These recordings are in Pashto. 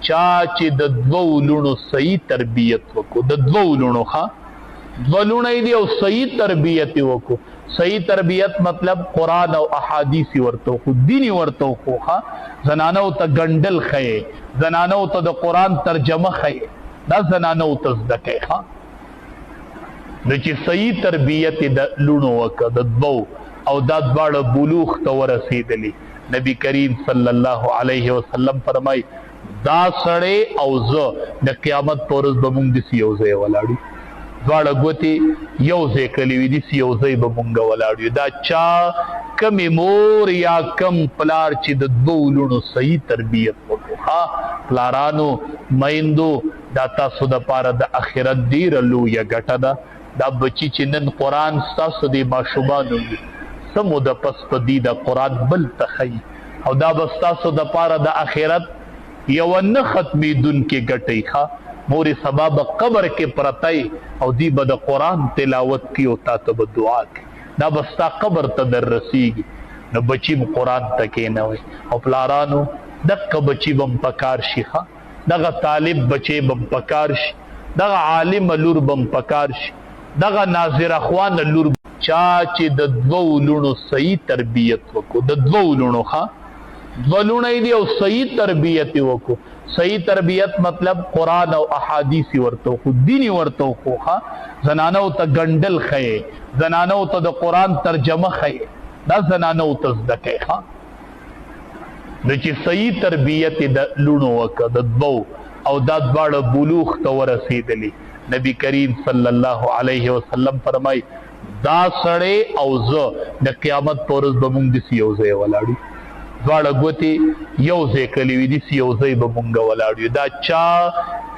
چا چې د دوو لونو صحیح تربیت وکړو، د دوو لونو دوه لونه دی او صحیح تربیت وکړو. صحیح تربیت مطلب قرآن او احادیث ورته خو دینی ورته خو زنانو ته ګنډل خې، زنانو ته د قرآن ترجمه خې، دا زنانو ته زده کوي د چې صحیح تربیت د لونو وکړه د دوو او دا دواړه بلوغ ته ورسېدلي. نبی کریم صلی الله علیه وسلم فرمای دا سړی او زه د قیامت په ورځ به مونږ داسې یو ځای ولاړو، دواړه ګوتې یو ځای کلي وي، داسې یو ځای به مونږ ولاړ یو. دا چا کمې مور یا کم پلار چې د دوو لونو صحیح تربیت وکړو. پلارانو میندو دا تاسو دپاره د آخرت ډېره لویه ګټه ده. دا بچي چې نن قرآن ستاسو د ماشومانو وي، څه موده پس په دې د قرآن بل ته ښیي او دا به ستاسو دپاره د آخرت یوه نه ختمېدونکې ګټئ. مورې سبا به قبر کې پرتی او دی به د قرآن تلاوت کی او تا ته به دعا کی، دا به ستا قبر ته در رسیږي. نو بچی م قرآن ته کېنوئ او پلارانو دغه بچی به م پکار شي، دغه طالب بچی به م پکار شي، دغه عالم لور به م پکار شي، دغه ناظره خوانه لور. چا چې د دوو لونو صحیح تربیت وکړو، د دوو لونو دوه لونه دی او صحیح تربیت وکړو. صحیح تربیت مطلب قرآن او احادیث ورته خو دینی ورته خو زنانو ته ګنډل خې، زنانو ته د قرآن ترجمه خې، دا زنانو ته زده کوي د چې صحیح تربیت د لونو وکړه د دوو او دا دواړه بلوغ ته ورسېدلي. نبی کریم صلی الله علیه وسلم فرمای دا سړی او زه د قیامت په ورځ به مونږ داسې یو ځای ولاړو، دواړه ګوتې یو ځای کلي وي، داسې یو ځای به مونږ ولاړ یو. دا چا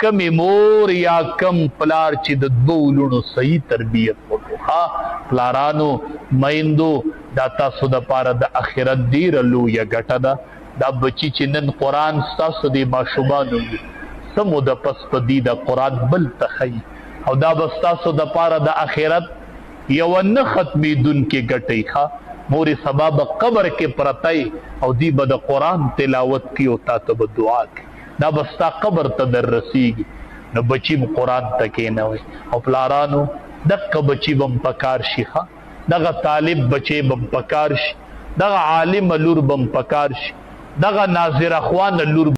کمې مور یا کم پلار چې د دوو لونو صحیح تربیت وکړو. پلارانو میندو دا تاسو دپاره د آخرت ډېره لویه ګټه ده. دا بچي چې نن قرآن ستاسو د ماشومانو وي، څه موده پس په دې د قرآن بل ته ښیي او دا به ستاسو دپاره د آخرت یوه نه ختمېدونکې ګټئ. مورې سبا به قبر کې پرتی او دی به د قرآن تلاوت کی او تا ته به دعا کی، دا به ستا قبر ته در رسیږي. نو بچی م قرآن ته کېنوئ او پلارانو دغه بچی به م پکار شي، دغه طالب بچی به م پکار شي، دغه عالم لور به م پکار شي، دغه ناظره خوانه لور